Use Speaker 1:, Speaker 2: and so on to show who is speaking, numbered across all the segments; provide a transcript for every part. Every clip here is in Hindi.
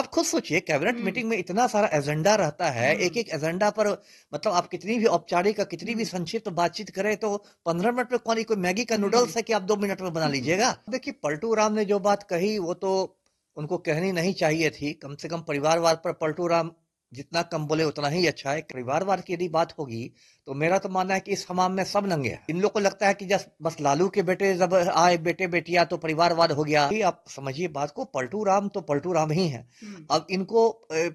Speaker 1: आप खुद सोचिए कैबिनेट मीटिंग में इतना सारा एजेंडा रहता है, एक एक एजेंडा पर मतलब आप कितनी भी औपचारिक कितनी भी संक्षिप्त बातचीत करें तो 15 मिनट में कोई मैगी का नूडल्स है कि आप 2 मिनट में बना लीजिएगा। देखिए पलटू राम ने जो बात कही वो तो उनको कहनी नहीं चाहिए थी। कम से कम परिवारवाद पर पलटू राम जितना कम बोले उतना ही अच्छा है। परिवारवाद की यदि बात होगी तो मेरा तो मानना है कि इस हमाम में सब नंगे हैं। इन लोग को लगता है कि जब बस लालू के बेटे जब आए बेटे बेटिया तो परिवारवाद हो गया। आप समझिए बात को, पलटू राम तो पलटू राम ही है। अब इनको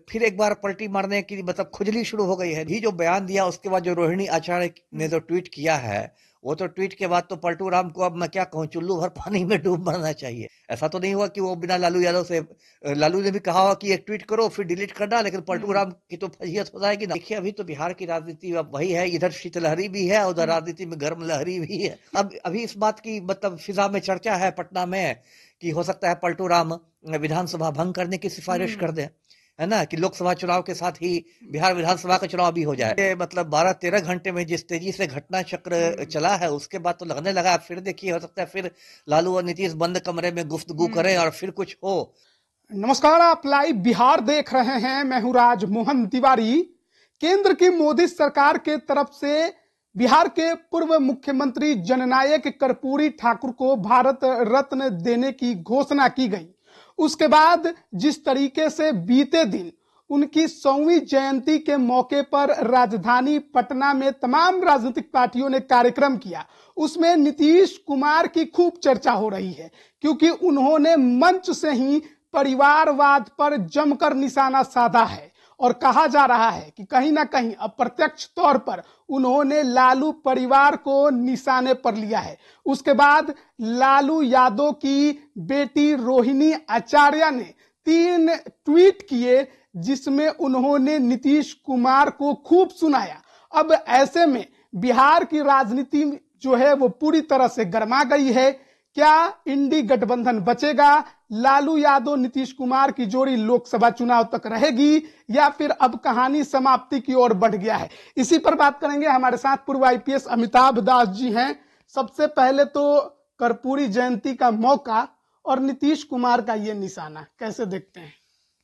Speaker 1: फिर एक बार पलटी मारने की मतलब खुजली शुरू हो गई है। ये जो बयान दिया उसके बाद जो रोहिणी आचार्य ने जो ट्वीट किया है, वो तो ट्वीट के बाद तो पलटू राम को अब मैं क्या कहूँ, चुल्लू भर पानी में डूब मरना चाहिए। ऐसा तो नहीं हुआ कि वो बिना लालू यादव से, लालू ने भी कहा होगा कि एक ट्वीट करो फिर डिलीट करना, लेकिन पलटू राम की तो फजीहत हो जाएगी ना। देखिए अभी तो बिहार की राजनीति अब वही है, इधर शीतलहरी भी है उधर राजनीति में गर्म लहरी भी है। अब अभी इस बात की मतलब फिजा में चर्चा है पटना में कि हो सकता है पलटू राम विधानसभा भंग करने की सिफारिश कर दे, है ना, कि लोकसभा चुनाव के साथ ही बिहार विधानसभा का चुनाव भी हो जाए। ये मतलब 12-13 घंटे में जिस तेजी से घटना चक्र चला है उसके बाद तो लगने लगा फिर देखिए हो सकता है फिर लालू और नीतीश बंद कमरे में गुफ्तगू करें और फिर कुछ हो।
Speaker 2: नमस्कार, आप लाइव बिहार देख रहे हैं। मैं हूं राज मोहन तिवारी। केंद्र की मोदी सरकार के तरफ से बिहार के पूर्व मुख्यमंत्री जननायक कर्पूरी ठाकुर को भारत रत्न देने की घोषणा की गई। उसके बाद जिस तरीके से बीते दिन उनकी 100वीं जयंती के मौके पर राजधानी पटना में तमाम राजनीतिक पार्टियों ने कार्यक्रम किया, उसमें नीतीश कुमार की खूब चर्चा हो रही है, क्योंकि उन्होंने मंच से ही परिवारवाद पर जमकर निशाना साधा है और कहा जा रहा है कि कहीं ना कहीं अप्रत्यक्ष तौर पर उन्होंने लालू परिवार को निशाने पर लिया है। उसके बाद लालू यादव की बेटी रोहिणी आचार्य ने 3 ट्वीट किए जिसमें उन्होंने नीतीश कुमार को खूब सुनाया। अब ऐसे में बिहार की राजनीति जो है वो पूरी तरह से गर्मा गई है। क्या इंडी गठबंधन बचेगा? लालू यादव नीतीश कुमार की जोड़ी लोकसभा चुनाव तक रहेगी या फिर अब कहानी समाप्ति की ओर बढ़ गया है? इसी पर बात करेंगे। हमारे साथ पूर्व आईपीएस अमिताभ दास जी हैं। सबसे पहले तो कर्पूरी जयंती का मौका और नीतीश कुमार का ये निशाना कैसे देखते हैं?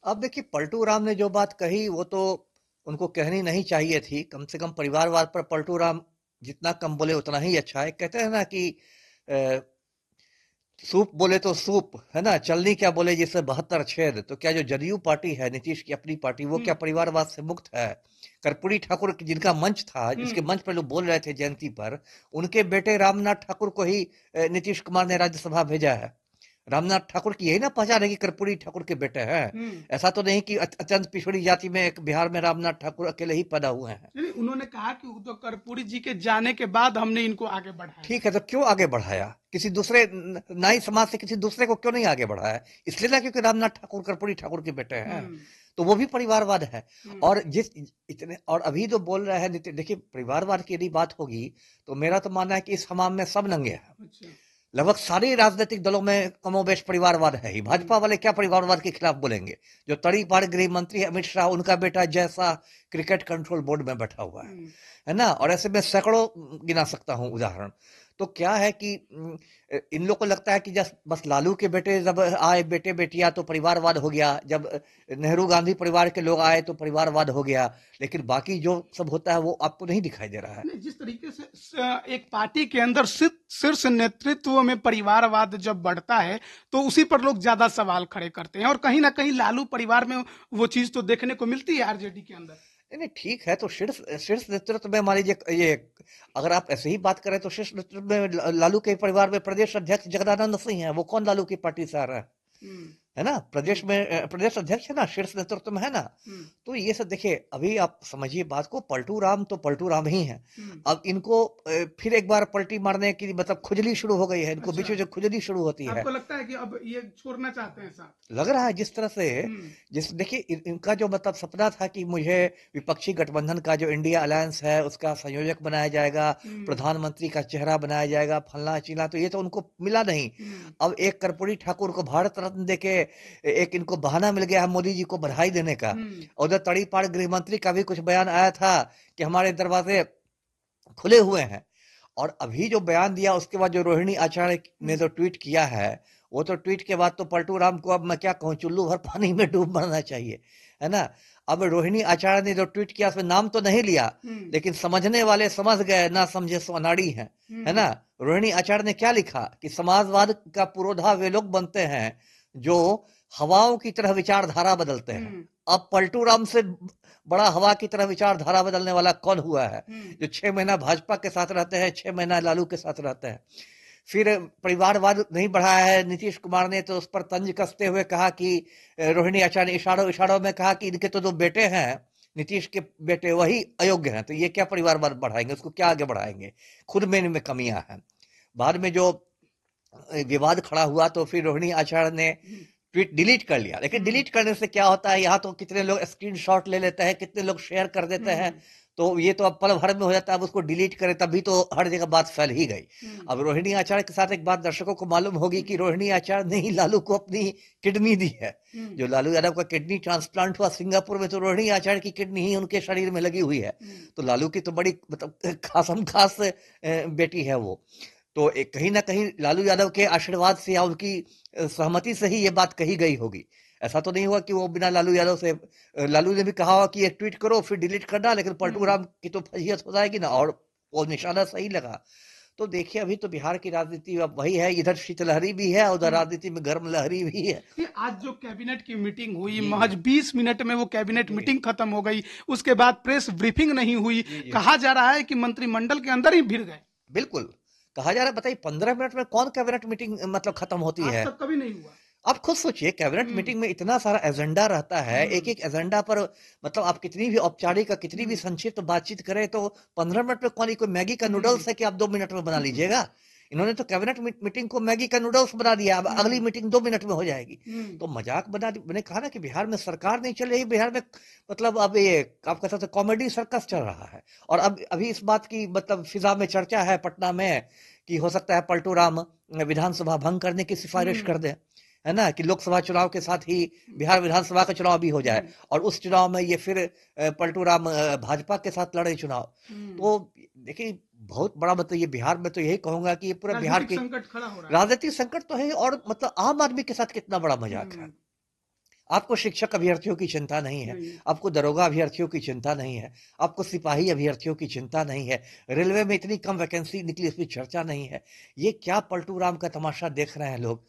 Speaker 1: अब देखिए पलटू राम ने जो बात कही वो तो उनको कहनी नहीं चाहिए थी। कम से कम परिवारवाद पर पलटू राम जितना कम बोले उतना ही अच्छा है। कहते हैं ना कि सूप बोले तो सूप, है ना, चलनी क्या बोले जिससे 72 छेद। तो क्या जो जदयू पार्टी है नीतीश की अपनी पार्टी, वो क्या परिवारवाद से मुक्त है? कर्पूरी ठाकुर जिनका मंच था, जिसके मंच पर लोग बोल रहे थे जयंती पर, उनके बेटे रामनाथ ठाकुर को ही नीतीश कुमार ने राज्यसभा भेजा है। रामनाथ ठाकुर की यही ना पहचान है कि कर्पूरी ठाकुर के बेटे हैं। ऐसा तो नहीं कि अत्यंत पिछड़ी जाति में एक बिहार में रामनाथ ठाकुर अकेले ही पैदा हुए हैं।
Speaker 2: उन्होंने कहा कि तो कर्पूरी जी के जाने के बाद हमने इनको आगे बढ़ाया।
Speaker 1: ठीक है, तो क्यों आगे बढ़ाया? किसी दूसरे नाई समाज से किसी दूसरे को क्यों नहीं आगे बढ़ाया? इसलिए ना क्योंकि रामनाथ ठाकुर कर्पूरी ठाकुर के बेटे हैं, तो वो भी परिवारवाद है। और जिस इतने और अभी जो बोल रहे हैं, देखिए परिवारवाद की यदि बात होगी तो मेरा तो मानना है कि इस हमाम में सब नंगे हैं। लगभग सारे राजनीतिक दलों में कमोबेश परिवारवाद है ही। भाजपा वाले क्या परिवारवाद के खिलाफ बोलेंगे? जो तड़ीपार गृह मंत्री अमित शाह, उनका बेटा जैसा क्रिकेट कंट्रोल बोर्ड में बैठा हुआ है ना, और ऐसे में सैकड़ों गिना सकता हूं उदाहरण। तो क्या है कि इन लोग को लगता है कि बस लालू के बेटे जब आए बेटे बेटिया तो परिवारवाद हो गया, जब नेहरू गांधी परिवार के लोग आए तो परिवारवाद हो गया, लेकिन बाकी जो सब होता है वो आपको नहीं दिखाई दे रहा है।
Speaker 2: जिस तरीके से एक पार्टी के अंदर शीर्ष नेतृत्व में परिवारवाद जब बढ़ता है तो उसी पर लोग ज्यादा सवाल खड़े करते हैं, और कहीं ना कहीं लालू परिवार में वो चीज तो देखने को मिलती है आरजेडी के अंदर।
Speaker 1: नहीं ठीक है, तो शीर्ष नेतृत्व में मान लीजिए ये अगर आप ऐसे ही बात करें तो शीर्ष नेतृत्व में लालू के परिवार में प्रदेश अध्यक्ष जगदानंद सिंह है। वो कौन लालू की पार्टी से आ रहा है ना? प्रदेश में प्रदेश अध्यक्ष है ना, शीर्ष नेतृत्व में है ना। तो ये सब देखिए, अभी आप समझिए बात को, पलटू राम तो पलटू राम ही है। अब इनको फिर एक बार पलटी मारने की मतलब खुजली शुरू हो गई है। इनको बीच में जो खुजली शुरू होती है,
Speaker 2: आपको लगता है कि अब ये छोड़ना चाहते हैं साहब?
Speaker 1: लग रहा है जिस तरह से, जिस देखिए इनका जो मतलब सपना था कि मुझे विपक्षी गठबंधन का जो इंडिया अलायंस है उसका संयोजक बनाया जाएगा, प्रधानमंत्री का चेहरा बनाया जाएगा, फलना चीला, तो ये तो उनको मिला नहीं। अब एक कर्पूरी ठाकुर को भारत रत्न देके एक इनको बहाना मिल गया है मोदी जी को बधाई देने का। और उधर तड़ीपार गृह मंत्री का भी कुछ बयान आया था कि हमारे दरवाजे खुले हुए हैं। और अभी जो बयान दिया उसके बाद जो रोहिणी आचार्य ने जो ट्वीट किया है, वो तो ट्वीट के बाद तो पलटू राम को अब मैं क्या कहूँ, चुल्लू भर पानी में डूब मरना चाहिए, है ना। अब रोहिणी आचार्य ने जो ट्वीट किया उसमें नाम तो नहीं लिया, लेकिन समझने वाले समझ गए, ना समझे सो अनाड़ी है ना। रोहिणी आचार्य ने क्या लिखा कि समाजवाद का पुरोधा वे लोग बनते हैं जो हवाओं की तरह विचारधारा बदलते हैं। अब पलटू राम से बड़ा हवा की तरह विचारधारा बदलने वाला कौन हुआ है, जो 6 महीना भाजपा के साथ रहते हैं, 6 महीना लालू के साथ रहते हैं। फिर परिवारवाद नहीं बढ़ाया है नीतीश कुमार ने, तो उस पर तंज कसते हुए कहा कि रोहिणी आचार्य ने इशारों इशारों में कहा कि इनके तो जो बेटे हैं, नीतीश के बेटे, वही अयोग्य हैं, तो ये क्या परिवारवाद बढ़ाएंगे, उसको क्या आगे बढ़ाएंगे, खुद में इनमें कमियां हैं। बाद में जो विवाद खड़ा हुआ तो फिर रोहिणी आचार्य ने ट्वीट डिलीट कर लिया, लेकिन डिलीट करने से क्या होता है, यहाँ तो कितने लोग स्क्रीनशॉट ले लेते हैं, कितने लोग शेयर कर देते हैं, तो ये तो अब पल भर में हो जाता है। अब उसको डिलीट करे तभी तो हर जगह बात फैल ही गई। अब रोहिणी आचार्य के साथ एक बात दर्शकों को मालूम होगी कि रोहिणी आचार्य ने ही लालू को अपनी किडनी दी है। जो लालू यादव का किडनी ट्रांसप्लांट हुआ सिंगापुर में, तो रोहिणी आचार्य की किडनी ही उनके शरीर में लगी हुई है। तो लालू की तो बड़ी मतलब खास बेटी है वो। तो कहीं ना कहीं लालू यादव के आशीर्वाद से या उनकी सहमति से ही ये बात कही गई होगी। ऐसा तो नहीं हुआ कि वो बिना लालू यादव से, लालू ने भी कहा होगा कि ये ट्वीट करो फिर डिलीट करना, लेकिन पलटू राम की तो फजीहत हो जाएगी ना, और वो निशाना सही लगा। तो देखिए अभी तो बिहार की राजनीति अब वही है, इधर शीतलहरी भी है, उधर राजनीति में गर्म लहरी भी है।
Speaker 2: ये आज जो कैबिनेट की मीटिंग हुई, महज 20 मिनट में वो कैबिनेट मीटिंग खत्म हो गई, उसके बाद प्रेस ब्रीफिंग नहीं हुई। कहा जा रहा है कि मंत्रिमंडल के अंदर ही भिड़ गए।
Speaker 1: बिल्कुल कहा जा रहा है, बताइए 15 मिनट में कौन कैबिनेट मीटिंग मतलब खत्म होती है?
Speaker 2: आज तक कभी नहीं हुआ।
Speaker 1: आप खुद सोचिए, कैबिनेट मीटिंग में इतना सारा एजेंडा रहता है, एक एक एजेंडा पर मतलब आप कितनी भी औपचारिक कितनी भी संक्षिप्त बातचीत करें तो 15 मिनट में कोई मैगी का नूडल्स है कि आप 2 मिनट में बना लीजिएगा। इन्होंने तो कैबिनेट मीटिंग को मैगी का नूडल्स बना दिया, अब अगली मीटिंग 2 मिनट में हो जाएगी। तो मजाक बना दी। मैंने कहा ना कि बिहार में सरकार नहीं चल रही, बिहार में मतलब अब ये आप कह सकते हैं कॉमेडी सर्कस चल रहा है। और अब अभी इस बात की मतलब फिजा में चर्चा है पटना में कि हो सकता है पलटू राम विधानसभा भंग करने की सिफारिश कर दे, है ना, कि लोकसभा चुनाव के साथ ही बिहार विधानसभा का चुनाव भी हो जाए और उस चुनाव में ये फिर पलटू राम भाजपा के साथ लड़े चुनाव। तो देखिए बहुत बड़ा मतलब ये बिहार में तो यही कहूंगा कि ये पूरा बिहार की
Speaker 2: संकट खड़ा हो रहा है।
Speaker 1: राजनीतिक संकट तो है, और मतलब आम आदमी के साथ कितना बड़ा मजाक है। आपको शिक्षक अभ्यर्थियों की चिंता नहीं है, आपको दरोगा अभ्यर्थियों की चिंता नहीं है, आपको सिपाही अभ्यर्थियों की चिंता नहीं है, रेलवे में इतनी कम वैकेंसी निकली इसकी चर्चा नहीं है। ये क्या पलटू राम का तमाशा देख रहे हैं लोग।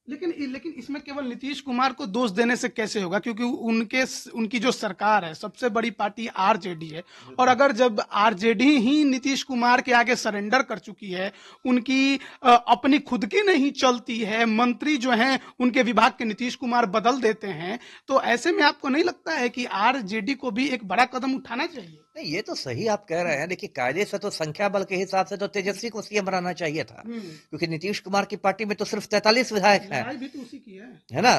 Speaker 2: लेकिन इसमें केवल नीतीश कुमार को दोष देने से कैसे होगा, क्योंकि उनकी जो सरकार है, सबसे बड़ी पार्टी आरजेडी है, और अगर जब आरजेडी ही नीतीश कुमार के आगे सरेंडर कर चुकी है, उनकी अपनी खुद की नहीं चलती है, मंत्री जो हैं उनके विभाग के नीतीश कुमार बदल देते हैं, तो ऐसे में आपको नहीं लगता है कि आरजेडी को भी एक बड़ा कदम उठाना चाहिए?
Speaker 1: नहीं, ये तो सही आप कह रहे हैं। देखिए कायदे से तो संख्या बल के हिसाब से तो तेजस्वी को सीएम बनाना चाहिए था, क्योंकि नीतीश कुमार की पार्टी में तो सिर्फ 43 विधायक हैं,
Speaker 2: भी तो उसी की है
Speaker 1: ना।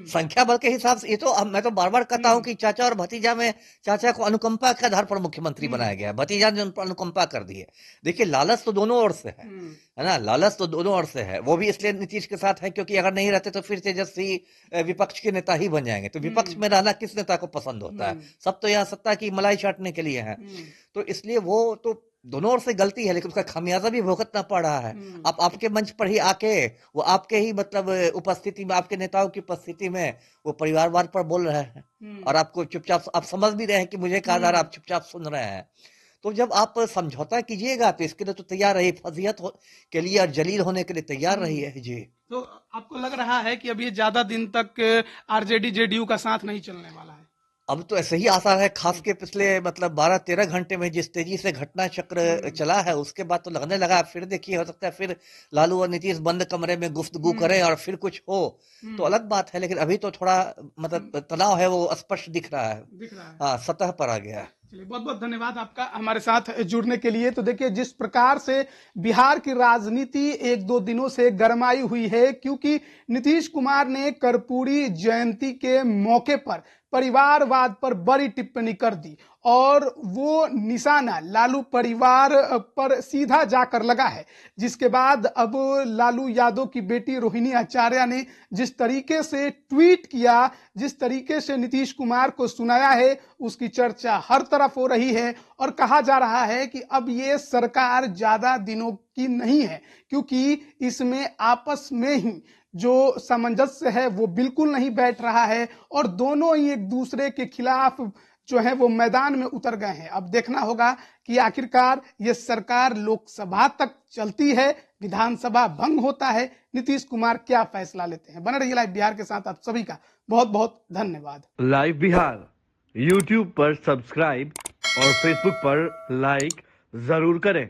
Speaker 1: संख्या बल के हिसाब से ये तो मैं तो बार बार कहता हूं कि चाचा और भतीजा में चाचा को अनुकंपा के आधार पर मुख्यमंत्री बनाया गया, भतीजा ने उन पर अनुकंपा कर दी है। देखिए लालच तो दोनों ओर से है ना, लालच तो दोनों ओर से है। वो भी इसलिए नीतीश के साथ है क्योंकि अगर नहीं रहते तो फिर तेजस्वी विपक्ष के नेता ही बन जाएंगे। तो विपक्ष में रहना किस नेता को पसंद होता है? सब तो यहाँ सत्ता की मलाई चाटने के लिए है। तो इसलिए वो तो दोनों ओर से गलती है, लेकिन उसका खामियाजा भी भुगतना पड़ रहा है। आप आपके मंच पर ही आके वो आपके ही मतलब उपस्थिति में, आपके नेताओं की उपस्थिति में वो परिवारवाद पर बोल रहे हैं, और आपको चुपचाप आप समझ भी रहे हैं कि मुझे कहा जा रहा है, आप चुपचाप सुन रहे हैं। तो जब आप समझौता कीजिएगा तो इसके लिए तो तैयार रही, फजीहत के लिए और जलील होने के लिए तैयार रही है जी।
Speaker 2: तो आपको लग रहा है कि अब ये ज्यादा दिन तक आरजेडी जेडीयू का साथ नहीं चलने वाला है?
Speaker 1: अब तो ऐसे ही आसार है, खास के पिछले मतलब 12-13 घंटे में जिस तेजी से घटना चक्र चला है, उसके बाद तो लगने लगा फिर देखिए हो सकता है फिर लालू और नीतीश बंद कमरे में गुफ्तगू करें और फिर कुछ हो तो अलग बात है। लेकिन अभी तो थोड़ा मतलब तनाव है वो स्पष्ट दिख रहा है, हाँ सतह पर आ गया है।
Speaker 2: चलिए बहुत बहुत धन्यवाद आपका हमारे साथ जुड़ने के लिए। तो देखिए जिस प्रकार से बिहार की राजनीति 1-2 दिनों से गरमाई हुई है, क्योंकि नीतीश कुमार ने कर्पूरी जयंती के मौके पर परिवारवाद पर बड़ी टिप्पणी कर दी, और वो निशाना लालू परिवार पर सीधा जाकर लगा है। जिसके बाद अब लालू यादव की बेटी रोहिणी आचार्य ने जिस तरीके से ट्वीट किया, जिस तरीके से नीतीश कुमार को सुनाया है, उसकी चर्चा हर तरफ हो रही है, और कहा जा रहा है कि अब ये सरकार ज्यादा दिनों की नहीं है, क्योंकि इसमें आपस में ही जो सामंजस्य है वो बिल्कुल नहीं बैठ रहा है और दोनों ही एक दूसरे के खिलाफ जो है वो मैदान में उतर गए हैं। अब देखना होगा कि आखिरकार ये सरकार लोकसभा तक चलती है, विधानसभा भंग होता है, नीतीश कुमार क्या फैसला लेते हैं। बने रहिए लाइव बिहार के साथ। आप सभी का बहुत बहुत धन्यवाद।
Speaker 3: लाइव बिहार यूट्यूब पर सब्सक्राइब और फेसबुक पर लाइक जरूर करें।